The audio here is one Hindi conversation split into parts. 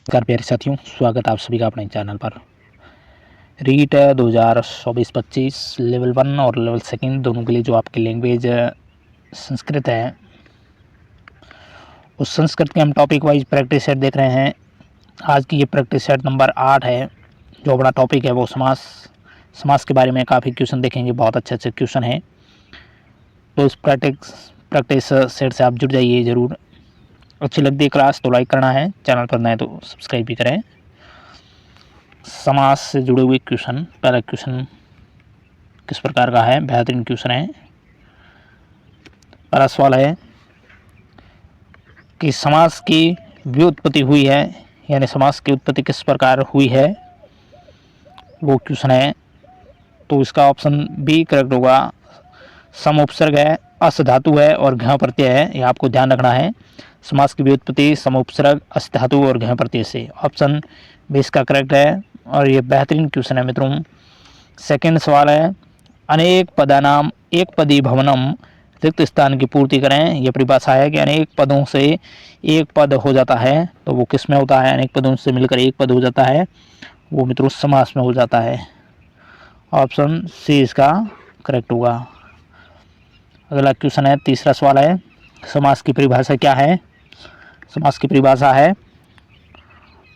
नमस्कार प्यारे साथियों, स्वागत है आप सभी का अपने चैनल पर। रीट 2024-25 लेवल 1 और लेवल 2 दोनों के लिए जो आपकी लैंग्वेज संस्कृत है, उस संस्कृत के हम टॉपिक वाइज प्रैक्टिस सेट देख रहे हैं। आज की ये प्रैक्टिस सेट नंबर 8 है। जो अपना टॉपिक है वो समास के बारे में काफ़ी क्वेश्चन देखेंगे, बहुत अच्छे अच्छे क्वेश्चन हैं। तो इस प्रैक्टिस सेट से आप जुड़ जाइए ज़रूर। अच्छी लगती है क्लास तो लाइक करना है, चैनल पर नए तो सब्सक्राइब भी करें। समास से जुड़े हुए क्वेश्चन, पहला क्वेश्चन किस प्रकार का है, बेहतरीन क्वेश्चन है। पहला सवाल है कि समास की व्युत्पत्ति हुई है, यानी समास की उत्पत्ति किस प्रकार हुई है, वो क्वेश्चन है। तो इसका ऑप्शन बी करेक्ट होगा। सम उपसर्ग है, अस धातु है और घ प्रत्यय है, ये आपको ध्यान रखना है। समास की व्युत्पत्ति सम उपसर्ग, अस धातु और घ प्रत्यय से, ऑप्शन बी इसका करेक्ट है और ये बेहतरीन क्वेश्चन है मित्रों। सेकंड सवाल है, अनेक पदानाम एक पदी भवनम रिक्त स्थान की पूर्ति करें। यह परिभाषा है कि अनेक पदों से एक पद हो जाता है, तो वो किस में होता है? अनेक पदों से मिलकर एक पद हो जाता है, वो मित्रों समास में हो जाता है। ऑप्शन सी इसका करेक्ट होगा। अगला क्वेश्चन है, तीसरा सवाल है, समास की परिभाषा क्या है? समास की परिभाषा है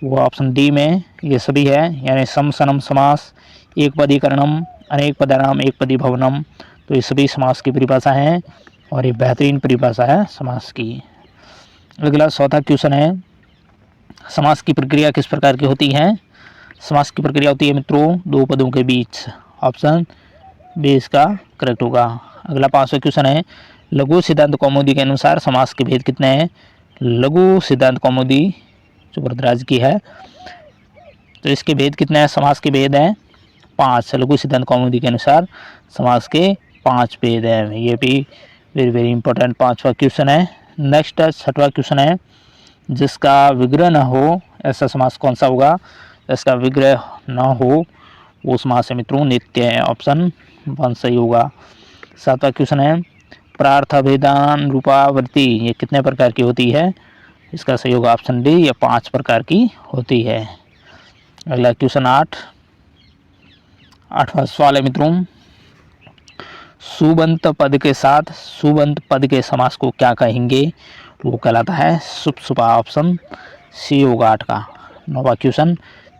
वो ऑप्शन डी में ये सभी है, यानी सम सनम समास, एक पदीकरणम, अनेक पदानाम एक पदी भवनम, तो ये सभी समास की परिभाषा है और ये बेहतरीन परिभाषा है समास की। अगला चौथा क्वेश्चन है, समास की प्रक्रिया किस प्रकार की होती है? समास की प्रक्रिया होती है मित्रों दो पदों के बीच, ऑप्शन बी इसका करेक्ट होगा। अगला पांचवा क्वेश्चन है, लघु सिद्धांत कौमुदी के अनुसार समास के भेद कितने हैं? लघु सिद्धांत कौमुदी जो वरदराज की है, तो इसके भेद कितने हैं? समास के भेद हैं 5। लघु सिद्धांत कौमुदी के अनुसार समास के 5 भेद हैं। ये भी वेरी वेरी इंपॉर्टेंट पांचवा क्वेश्चन है। नेक्स्ट छठवां क्वेश्चन है, जिसका विग्रह न हो ऐसा समास कौन सा होगा? जिसका विग्रह न हो वो समास है मित्रों नित्य है, ऑप्शन 1 सही होगा। सातवां क्वेश्चन है, प्रार्थाभेदान रूपावृत्ति ये कितने प्रकार की होती है? इसका सही होगा ऑप्शन डी, ये 5 प्रकार की होती है। अगला क्वेश्चन 8वां सवाल है मित्रों, सुबंत पद के साथ सुबंत पद के समास को क्या कहेंगे? वो कहलाता है सुपसुपा, ऑप्शन सी होगा 8 का। 9वां क्वेश्चन,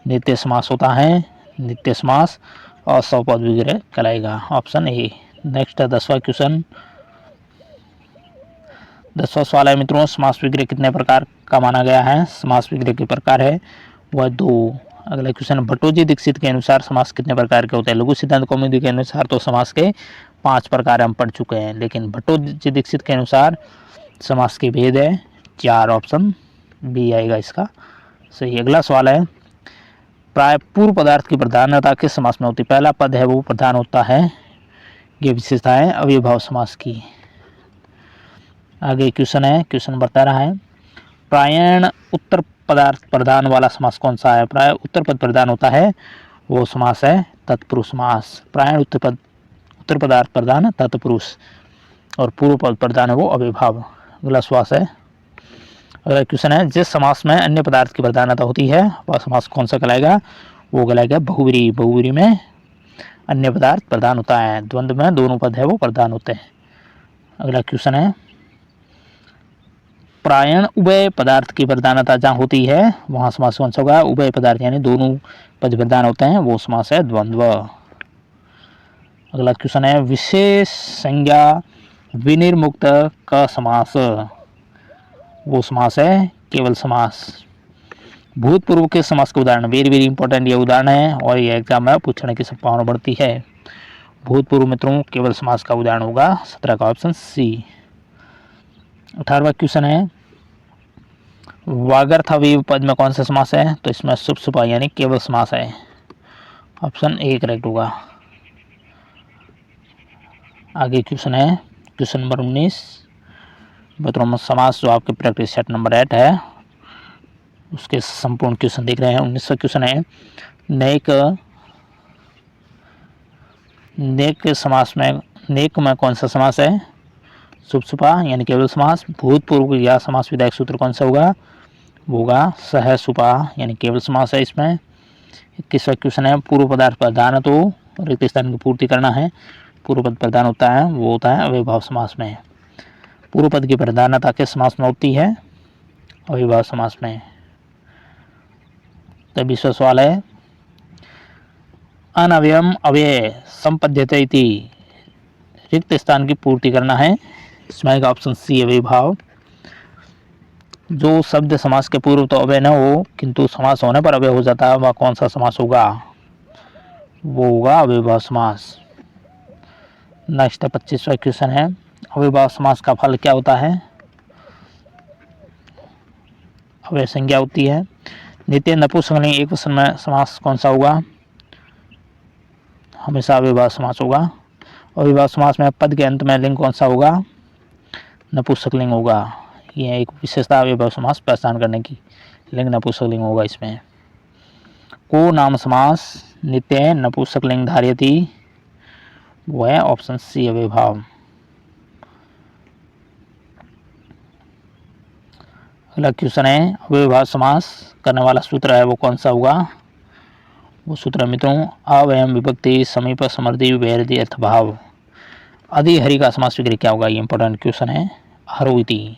नित्य समास होता है, नित्य समास और सपद विग्रह कहलाएगा, ऑप्शन ए। नेक्स्ट 10वां क्वेश्चन, 10वां सवाल है मित्रों, समास विग्रह कितने प्रकार का माना गया है? समास विग्रह के प्रकार है वह 2। अगला क्वेश्चन, भट्टोजी दीक्षित के अनुसार समास कितने प्रकार के होते हैं? लघु सिद्धांत कौमुदी के अनुसार तो समास के 5 प्रकार हम पढ़ चुके हैं, लेकिन भट्टोजी दीक्षित के अनुसार समास के भेद है 4, ऑप्शन बी आएगा इसका सही। अगला सवाल है, प्राय पूर्व पदार्थ की प्रधानता किस समास में होती है? पहला पद है वो प्रधान होता है, ये विशेषता है अव्ययभाव समास की। आगे क्वेश्चन है, क्वेश्चन बता रहा है, प्रायण उत्तर पदार्थ प्रधान वाला समास कौन सा है? प्राय उत्तर पद प्रधान होता है वो समास है तत्पुरुष समास। प्रायण उत्तर पदार्थ प्रधान तत्पुरुष और पूर्व पद प्रधान है वो अव्ययभाव। अगला समास है, अगला क्वेश्चन है, जिस समास में अन्य पदार्थ की प्रधानता होती है वह समास कौन सा कहलाएगा? वो कहलाएगा बहुव्रीहि। बहुव्रीहि में अन्य पदार्थ प्रधान होता है, द्वंद्व में दोनों पद है वो प्रधान होते हैं। अगला क्वेश्चन है, प्रायण उभय पदार्थ की प्रधानता जहाँ होती है वहाँ समास कौन सा होगा? उभय पदार्थ यानी दोनों पद प्रधान होते हैं वो समास है द्वंद्व। अगला क्वेश्चन है, विशेष संज्ञा विनिर्मुक्त का समास, वो समास है केवल समास। भूतपूर्व के समास के उदाहरण, वेरी वेरी इंपॉर्टेंट ये उदाहरण है और ये एग्जाम में पूछने की संभावना बढ़ती है। भूतपूर्व मित्रों केवल समास का उदाहरण होगा 17 का ऑप्शन सी। 18वां क्वेश्चन है, वागर्थावयव पद में कौन सा समास है? तो इसमें सुपसुपा यानी केवल समास है, ऑप्शन ए करेक्ट होगा। आगे क्वेश्चन है, क्वेश्चन नंबर 19, मित्रों समास जो आपके प्रैक्टिस सेट नंबर 8 है उसके संपूर्ण क्वेश्चन देख रहे हैं। 19वां क्वेश्चन है, नेक समास में नेक में कौन सा समास है? सुपसुपा यानी केवल समास। भूतपूर्व या समास विधायक सूत्र कौन सा होगा? वो होगा सह सुपा, यानी केवल समास है इसमें। 21वां क्वेश्चन है पूर्व पदार्थ प्रधान तो रिक्त स्थान की पूर्ति करना है। पूर्व पद प्रधान होता है वो होता है अव्ययभाव समास में। पूर्व पद की प्रधानता किस समास में होती है? अव्ययभाव समास में। 23वां सवाल है अनव्ययम अव्यय संपद्यते इति रिक्त स्थान की पूर्ति करना है। इसमें आएगा ऑप्शन सी अव्ययभाव। जो शब्द समास के पूर्व तो अव्यय न हो किंतु समास होने पर अव्यय हो जाता है वह कौन सा समास होगा? वो होगा अव्ययभाव समास। नेक्स्ट 25वां क्वेश्चन है अव्ययभाव समास का फल क्या होता है? अव्यय संज्ञा होती है। नित्य नपुंसकलिंग एक वचन में समास कौन सा होगा? हमेशा अव्ययभाव समास होगा। अव्ययभाव समास में पद के अंत में लिंग कौन सा होगा? नपुंसकलिंग होगा। ये एक विशेषता अव्ययभाव समास पहचान करने की, लिंग नपुंसकलिंग होगा इसमें। को नाम समास नित्य नपुंसकलिंग धारयति, वो है ऑप्शन सी अव्ययभाव। अगला क्वेश्चन है अव्ययभाव समास करने वाला सूत्र है वो कौन सा होगा? वो सूत्र मित्रों अवयम विभक्ति समीप समृद्धि वैरदि अर्थभाव। अधि हरि का समास विग्रह क्या होगा? ये इंपॉर्टेंट क्वेश्चन है। हरो इति,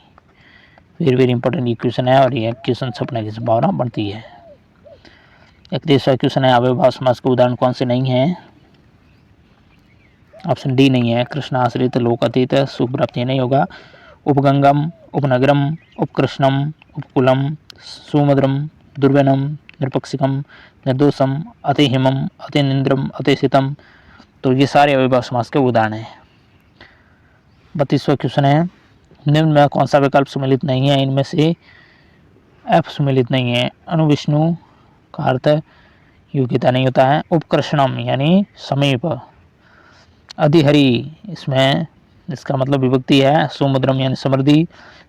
वेरी इंपॉर्टेंट ये क्वेश्चन है और ये क्वेश्चन छपने की संभावना बढ़ती है। 31वां क्वेश्चन है अव्ययभाव समास के उदाहरण कौन से नहीं है? ऑप्शन डी नहीं है। कृष्णाश्रित लोकातीत सुख प्राप्ति नहीं होगा। उपगंगम उपनगरम उपकृष्णम उपकुलम सुमद्रम दुर्वनम निरपक्षिकम निर्दोषम अतिहिमम अतिनिंद्रम अतिशितम, तो ये सारे अव्ययभाव समास के उदाहरण हैं। 32वां क्वेश्चन है निम्न में कौन सा विकल्प सुमेलित नहीं है? इनमें से एफ सुमेलित नहीं है। अनुविष्णु का अर्थ योग्यता नहीं होता है। उपकृष्णम यानी समीप। अधिहरि इसमें इसका मतलब विभक्ति है। सुमद्रम यानी समृद्धि।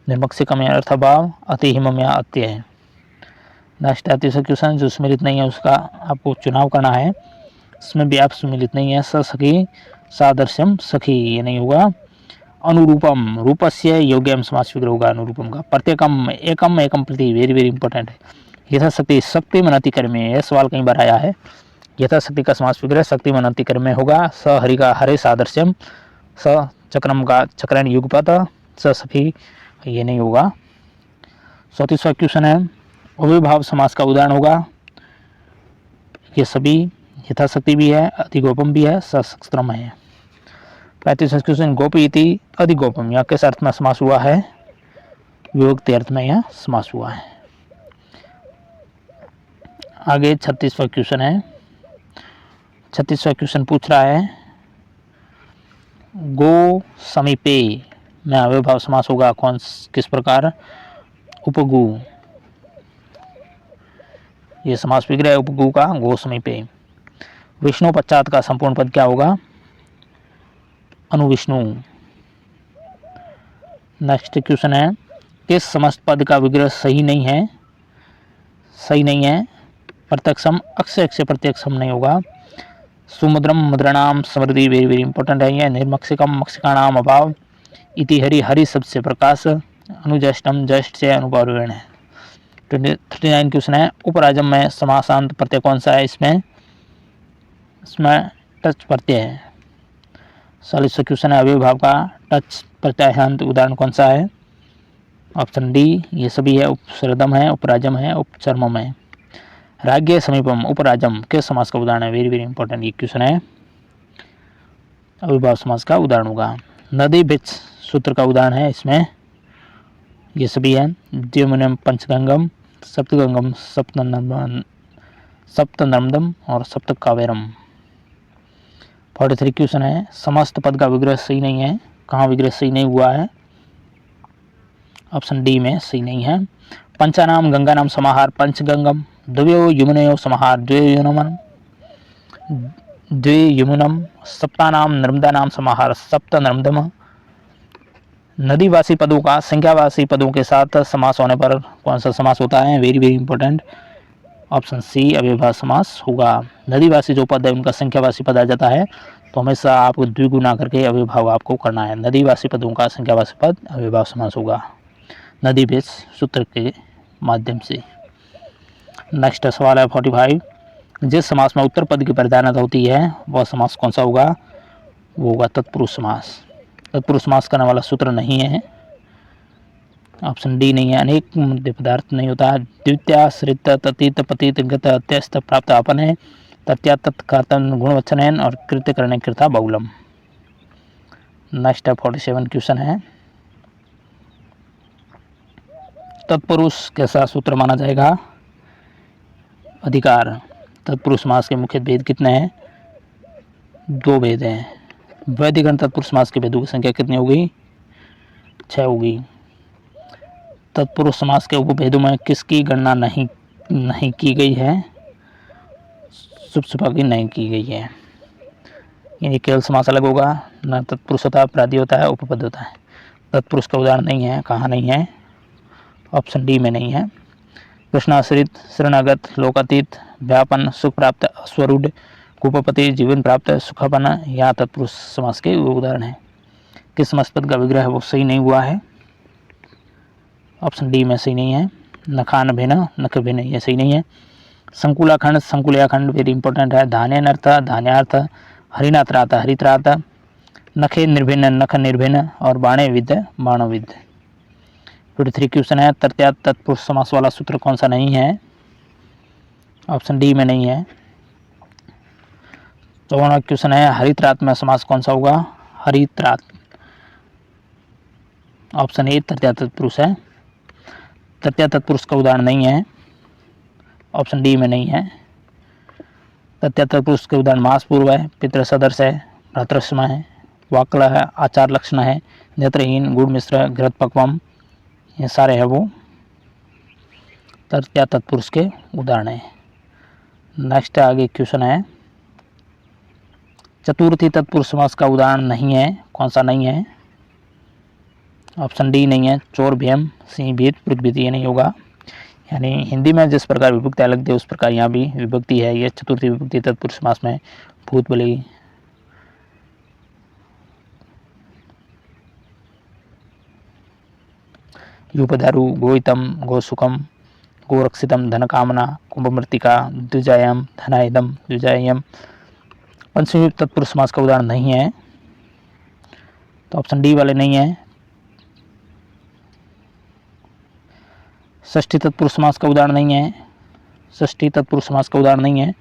निर्मक्षिकम या अर्थभाव। अतिहिमम या अत्य है। नेक्स्ट 33वां क्वेश्चन जो सुमेलित नहीं है उसका आपको चुनाव करना है। इसमें भी आप सुमेलित नहीं है। सखी सादृश्यम सखी ये नहीं होगा। अनुरूपम रूपस्य योग्यम समास विग्रह होगा अनुरूपम का। प्रत्येकम एकम एकम प्रति, वेरी इंपॉर्टेंट है। यथाशक्ति शक्ति मनति कर्म में, यह सवाल कई बार आया है। यथाशक्ति का समास विग्रह शक्ति मनति कर्म में होगा। स हरि का हरे सादृश्यम, स चक्रम का चक्रन युगपत, स सखी ये नहीं होगा। 34वां क्वेश्चन है अव्ययभाव समास का उदाहरण होगा। ये सभी यथाशक्ति भी है, अधिगोपम भी है, सशस्त्रम है। 35वां क्वेश्चन गोपी इति अधिगोपम या किस अर्थ में समास हुआ है? विभक्ति अर्थ में यह समास हुआ है। आगे 36वां क्वेश्चन है। 36वां क्वेश्चन पूछ रहा है गो समीपे में अव्ययभाव समास होगा कौन किस प्रकार? उपगु, ये समास विग्रह है उपगु का। गो समीपे। विष्णु पश्चात का संपूर्ण पद क्या होगा? अनुविष्णु। नेक्स्ट क्वेश्चन है किस समस्त पद का विग्रह सही नहीं है? सही नहीं है। प्रत्यक्षम अक्षय अक्षय प्रत्यक्षम नहीं होगा। सुमुद्रम मुद्रणाम समृद्धि, वेरी इंपॉर्टेंट है। यह निर्मक्षिकम मक्षिकाणाम अभाव। इति हरि हरि शब्द से प्रकाश। अनुजष्टम जष्ट से अनुपारण है। 39 क्वेश्चन है उपराजम में समासांत प्रत्यय कौन सा है? इसमें टच प्रत्यय है। 40वां क्वेश्चन है अव्ययभाव का टच प्रत्याहांत उदाहरण कौन सा है? ऑप्शन डी ये सभी है। उपसर्दम है, उपराजम है, उपचर्मम है। राज्य समीपम उपराजम किस समास का उदाहरण है? वेरी इंपॉर्टेंट ये क्वेश्चन है। अव्ययभाव समास का उदाहरण होगा। नदी बिच सूत्र का उदाहरण है इसमें। ये सभी है। द्विमुनम पंचगंगम सप्तगंगम सप्तनर्मदम और सप्त कावेरम। 43 क्वेश्चन है समस्त पद का विग्रह सही नहीं है। कहाँ विग्रह सही नहीं हुआ है? ऑप्शन डी में सही नहीं है। पंचानाम गंगा नाम समाहार पंचगंगम। द्वयो यमुनयो समाहार द्वे यमुनम। सप्तानाम नर्मदा नाम समाहार सप्त नर्मदम। नदीवासी पदों का संख्यावासी पदों के साथ समास होने पर कौन सा समास होता है? Very important. ऑप्शन सी अव्ययभाव समास होगा। नदीवासी जो पद है उनका संख्यावासी पद आ जाता है तो हमेशा आपको द्विगुना करके अव्ययभाव आपको करना है। नदीवासी पदों का संख्यावासी पद अव्ययभाव समास होगा। नदी बेस सूत्र के माध्यम से। नेक्स्ट सवाल है 45, जिस समास में उत्तर पद की प्रधानता होती है वह समास कौन सा होगा? वो होगा तत्पुरुष समास। तत्पुरुष समास करने वाला सूत्र नहीं है, ऑप्शन डी नहीं है। अनेक मध्य पदार्थ नहीं होता है। द्वितीयाश्रित ततीत पतित गत अत्यस्त प्राप्त आपन है। तत्या तत्कर्तन गुणवचन और कृत्य करने कृता बहुलम। नेक्स्ट 47 क्वेश्चन है, तत्पुरुष कैसा सूत्र माना जाएगा? अधिकार। तत्पुरुष समास के मुख्य भेद कितने हैं? 2 भेद हैं। वैदिकरण तत्पुरुष समास के भेदों की संख्या कितनी होगी? 6 होगी। तत्पुरुष समास के उपभेदों में किसकी गणना नहीं की गई है? शुभ की नहीं की गई है। यानी केवल समास अलग होगा, न तत्पुरुष होता है, प्रादि होता है, उपपद होता है। तत्पुरुष का उदाहरण नहीं है। कहाँ नहीं है? ऑप्शन डी में नहीं है। कृष्णाश्रित, शरणागत, लोकातीत, व्यापन, सुख प्राप्त, स्वरूढ़, कूपपति, जीवन प्राप्त, सुखापन, यहाँ तत्पुरुष समास के उदाहरण है। किस समास पद का विग्रह है वो सही नहीं हुआ है? ऑप्शन डी में सही नहीं है। नखान भिन्न, नख भिन्न, ये सही नहीं है। संकुलाखंड, संकुलयाखंड वेरी इंपॉर्टेंट है। धान्यनर्थ, धान्यार्थ, हरिनात्रार्थ, हरित्रार्थ, नखे निर्भिन्न, नख निर्भिन्न और बाणे विद, बाणोविद। 53 क्वेश्चन है, तृतीया तत्पुरुष समास वाला सूत्र कौन सा नहीं है? ऑप्शन डी में नहीं है। 54वां क्वेश्चन है, हरित्रात में समास कौन सा होगा? हरित्रात। ऑप्शन ए तृतीया तत्पुरुष है। तृतीया तत्पुरुष का उदाहरण नहीं है। ऑप्शन डी में नहीं है। तृतीया तत्पुरुष के उदाहरण मास पूर्व है, पितृ सदर्श है, भ्रातृसम है, वाक्ल है, आचार लक्षण है, नेत्रहीन, गुड़ मिश्र, घृत पक्वम, ये सारे हैं वो तृतीया तत्पुरुष के उदाहरण हैं। नेक्स्ट आगे क्वेश्चन है, चतुर्थी तत्पुरुष समास का उदाहरण नहीं है। कौन सा नहीं है? ऑप्शन डी नहीं है। चोर, भीम, सिंह, भीत, पृथ्वी, ये नहीं होगा। यानी हिंदी में जिस प्रकार विभक्ति अलग थी उस प्रकार यहाँ भी विभक्ति है। ये चतुर्थी विभक्ति तत्पुरुष समास में भूत बलि, यूपधारु, गोहितम, गोसुखम, गोरक्षितम, धन कामना, कुंभमृतिका, द्विजायम, धनायदम, द्विजायम। पंचमी तत्पुरुष समास का उदाहरण नहीं है, तो ऑप्शन डी वाले नहीं है। षष्ठी तत्पुरुष समास का उदाहरण नहीं है। षष्ठी तत्पुरुष समास का उदाहरण नहीं है,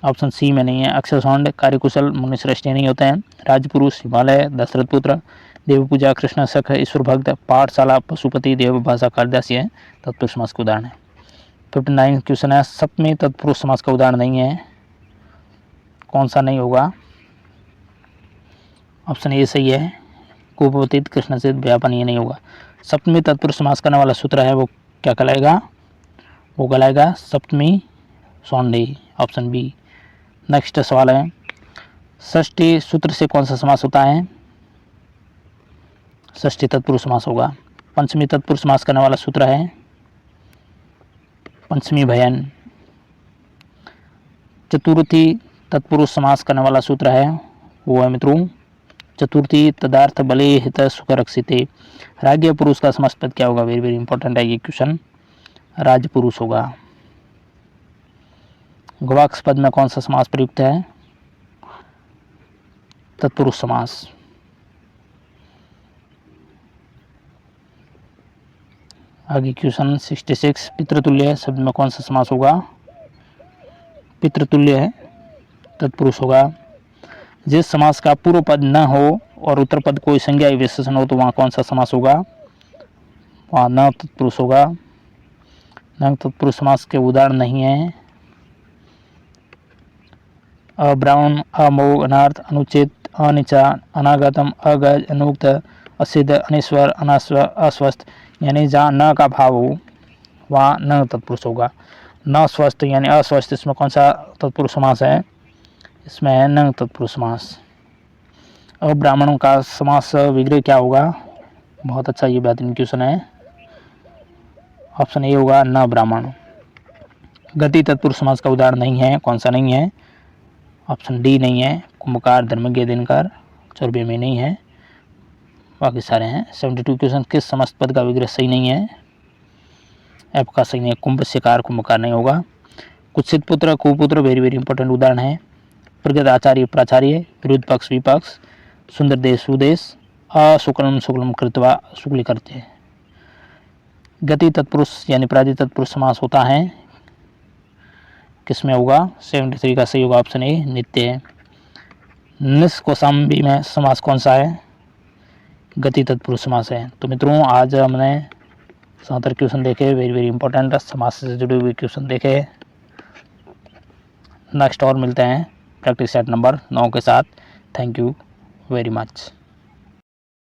ऑप्शन सी में नहीं है। अक्षर सौंड, कार्यकुशल, मुनिश्रेष्ठ नहीं होते हैं। राजपुरुष, हिमालय, दशरथ पुत्र, देव पूजा, कृष्ण सख, ईश्वर भक्त, पाठशाला, पशुपति, देव भाषा, कालिदास है तत्पुरुष समास का उदाहरण है। 59 क्वेश्चन है, सप्तमी तत्पुरुष समास का उदाहरण नहीं है। कौन सा नहीं होगा? ऑप्शन ए सही है। कूपवतीत, कृष्ण से व्यापन, ये नहीं होगा। सप्तमी तत्पुरुष समास करने वाला सूत्र है वो क्या कहलाएगा? वो कहलाएगा सप्तमी सौंडी, ऑप्शन बी। नेक्स्ट सवाल है, षष्ठी सूत्र से कौन सा समास होता है? षष्ठी तत्पुरुष समास होगा। पंचमी तत्पुरुष समास करने वाला सूत्र है पंचमी भयन। चतुर्थी तत्पुरुष समास करने वाला सूत्र है वो है मित्रों चतुर्थी तदार्थ बले हित सुख रक्षिते। राज्य पुरुष का समास पद क्या होगा? वेरी वेरी इंपॉर्टेंट है ये क्वेश्चन, राजपुरुष होगा। गवाक्ष पद में कौन सा समास प्रयुक्त है? तत्पुरुष समास। आगे क्वेश्चन 66, पितृतुल्य शब्द में कौन सा समास होगा? पितृतुल्य है, तत्पुरुष होगा। जिस समास का पूर्व पद न हो और उत्तर पद कोई संज्ञा विशेषण हो तो वहाँ कौन सा समास होगा? वहाँ न तत्पुरुष होगा। न तत्पुरुष समास के उदाहरण नहीं है। अब्राह्मण, अमोघ, अनार्थ, अनुचित, अनिचा, अनागतम, अगज, अनुक्त, असिद्ध, अनिश्वर, अस्वस्थ, यानी जहाँ न का भाव हो वहाँ न तत्पुरुष होगा। न स्वस्थ यानी अस्वस्थ, इसमें कौन सा तत्पुरुष समास है? इसमें है न तत्पुरुष समास। अब्राह्मणों का समास विग्रह क्या होगा? बहुत अच्छा, ये बेहतरीन क्वेश्चन है। ऑप्शन ए होगा न ब्राह्मण। गति तत्पुरुष समास का उदाहरण नहीं है। कौन सा नहीं है? ऑप्शन डी नहीं है। कुंभकार, धर्मज्ञ, दिनकर, चौरबे में नहीं है, बाकी सारे हैं। 72 क्वेश्चन, किस समास पद का विग्रह सही नहीं है? ऐप का सही है कुंभस्यकार कुंभकार नहीं होगा। कुत्सित पुत्र कुपुत्र वेरी वेरी इंपॉर्टेंट उदाहरण है। प्रगत आचार्य प्राचार्य विरुद्ध पक्ष विपक्ष सुंदर देश सुदेश अशुक्लम शुक्लम कृत्वा शुक्ल करते। गति तत्पुरुष यानी प्रादि तत्पुरुष समास होता है किसमें होगा 73 का सही होगा ऑप्शन ए नित्य है। निष्कोशाम्बी में समास कौन सा है गति तत्पुरुष समास है। तो मित्रों आज हमने 77 क्वेश्चन देखे वेरी वेरी इंपॉर्टेंट समास से जुड़े हुए क्वेश्चन देखे। नेक्स्ट और मिलते हैं प्रैक्टिस सेट नंबर 9 के साथ। Thank you very much.